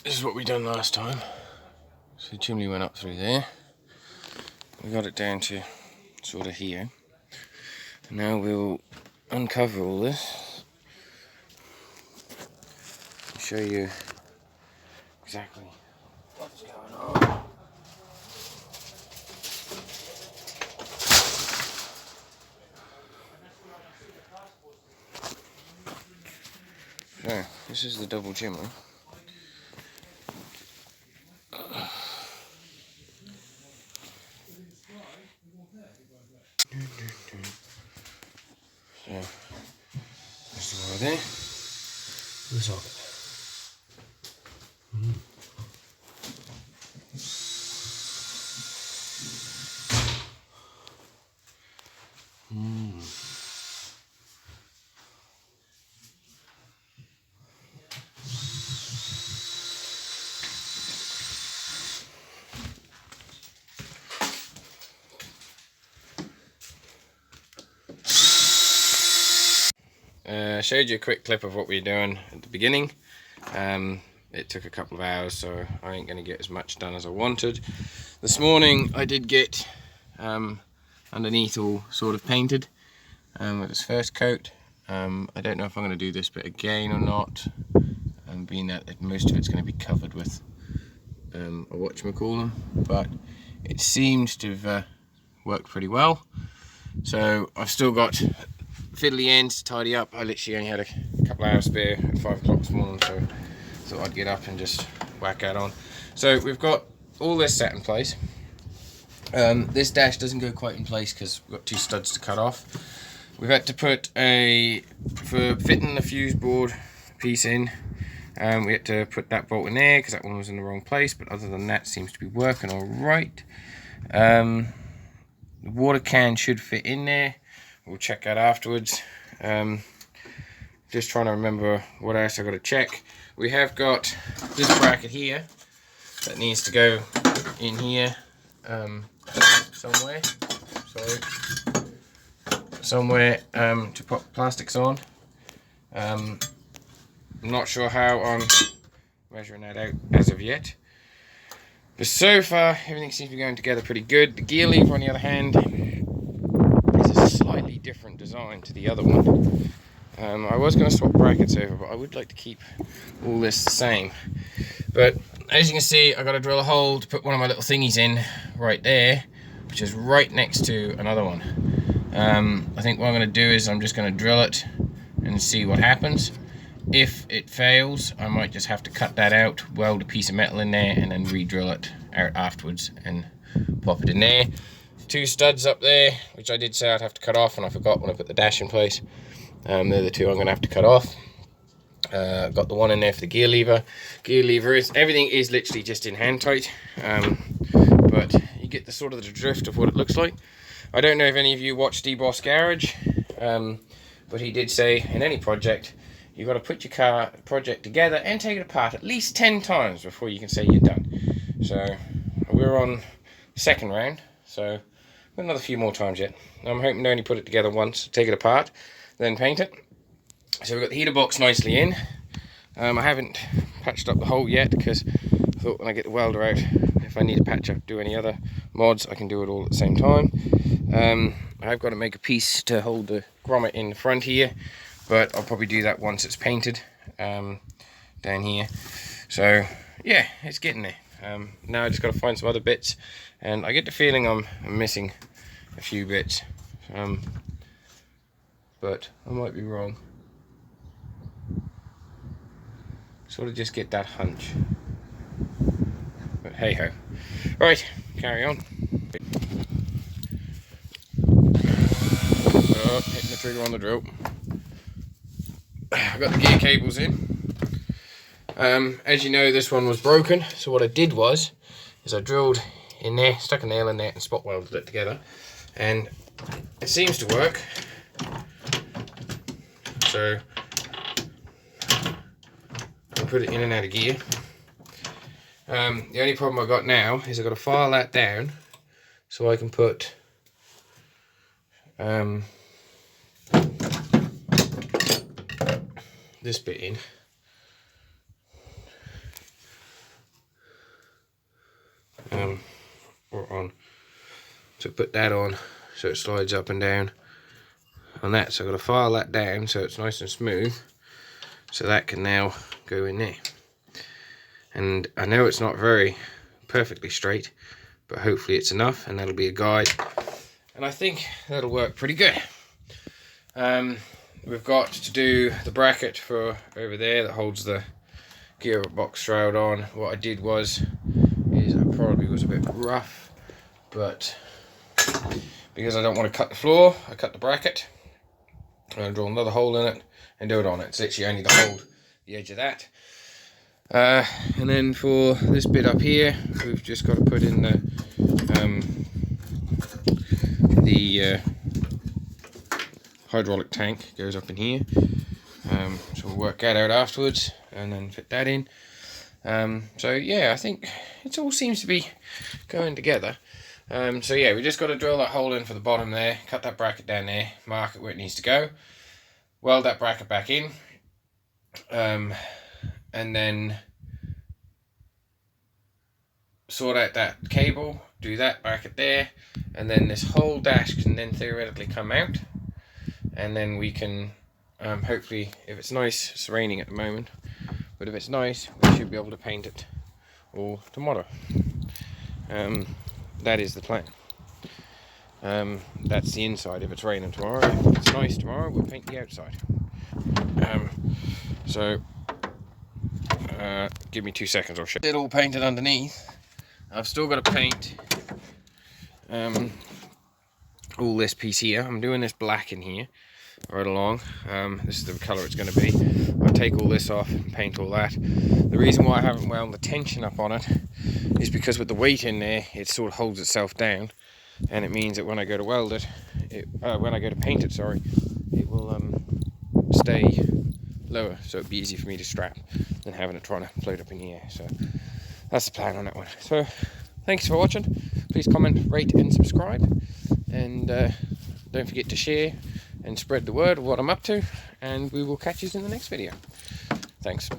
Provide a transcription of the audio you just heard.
this is what we done last time. So the chimney went up through there. We got it down to sort of here. And now we'll uncover all this. Show you exactly what's going on. So, this is the double chimney. So, this is right there. The socket. Showed you a quick clip of what we were doing at the beginning. It took a couple of hours, so I ain't going to get as much done as I wanted. This morning I did get underneath all sort of painted with its first coat. I don't know if I'm going to do this bit again or not, being that most of it's going to be covered with a whatchamacallem, but it seems to have worked pretty well. So I've still got fiddly ends to tidy up. I literally only had a couple of hours spare at 5 o'clock this morning, so thought I'd get up and just whack that on. So we've got all this set in place. This dash doesn't go quite in place because we've got 2 studs to cut off. We've had to put for fitting the fuse board piece in, we had to put that bolt in there because that one was in the wrong place, but other than that seems to be working all right. The water can should fit in there. We'll check that afterwards. Just trying to remember what else I've got to check. We have got this bracket here that needs to go in here somewhere. Somewhere to put plastics on. I'm not sure how I'm measuring that out as of yet. But so far, everything seems to be going together pretty good. The gear lever, on the other hand, is a slightly different design to the other one. I was going to swap brackets over, but I would like to keep all this the same. But as you can see, I've got to drill a hole to put one of my little thingies in right there, which is right next to another one. I think what I'm going to do is I'm just going to drill it and see what happens. If it fails, I might just have to cut that out, weld a piece of metal in there, and then re-drill it out afterwards and pop it in there. 2 studs up there, which I did say I'd have to cut off, and I forgot when I put the dash in place. They're the 2 I'm going to have to cut off. Got the one in there for the gear lever. Gear lever everything is literally just in hand tight, but you get the sort of the drift of what it looks like. I don't know if any of you watch D-Boss Garage, but he did say in any project you've got to put your car project together and take it apart at least 10 times before you can say you're done. So we're on the 2nd round, so another few more times yet. I'm hoping to only put it together once, take it apart, then paint it. So we've got the heater box nicely in. I haven't patched up the hole yet because I thought when I get the welder out, if I need to patch up, do any other mods, I can do it all at the same time. I've got to make a piece to hold the grommet in the front here, but I'll probably do that once it's painted down here. So yeah, it's getting there. Now I just got to find some other bits, and I get the feeling I'm missing a few bits, but I might be wrong. Sort of just get that hunch, but hey ho. Right, carry on. Hitting the trigger on the drill. I've got the gear cables in. As you know, this one was broken, so what I did was I drilled in there, stuck a nail in there and spot welded it together, and it seems to work. So I'll put it in and out of gear. The only problem I've got now is I've got to file that down so I can put this bit in. or on, to put that on so it slides up and down on that. So I've got to file that down so it's nice and smooth, so that can now go in there. And I know it's not very perfectly straight, but hopefully it's enough, and that'll be a guide, and I think that'll work pretty good. We've got to do the bracket for over there that holds the gearbox shroud on. What I did is I probably was a bit rough, but because I don't want to cut the floor, I cut the bracket. I'm going to drill another hole in it and do it on it. It's literally only to hold the edge of that. And then for this bit up here, we've just got to put in the hydraulic tank goes up in here. So we'll work that out afterwards and then fit that in. So yeah, I think it all seems to be going together. So yeah, we just got to drill that hole in for the bottom there, cut that bracket down there, mark it where it needs to go, weld that bracket back in, and then sort out that cable, do that bracket there, and then this whole dash can then theoretically come out, and then we can hopefully, if it's nice, it's raining at the moment, but if it's nice, we should be able to paint it all tomorrow. That is the plan. That's the inside if it's raining tomorrow. If it's nice tomorrow, we'll paint the outside. Give me 2 seconds, I'll show it all painted underneath. I've still got to paint all this piece here. I'm doing this black in here right along. This is the colour it's going to be. I'll take all this off and paint all that. The reason why I haven't wound the tension up on it is because with the weight in there, it sort of holds itself down, and it means that when I go to weld it, when I go to paint it, sorry, it will stay lower, so it'd be easy for me to strap than having it trying to float up in the air. So that's the plan on that one. So thanks for watching. Please comment, rate and subscribe, and don't forget to share and spread the word of what I'm up to, and we will catch you in the next video. Thanks.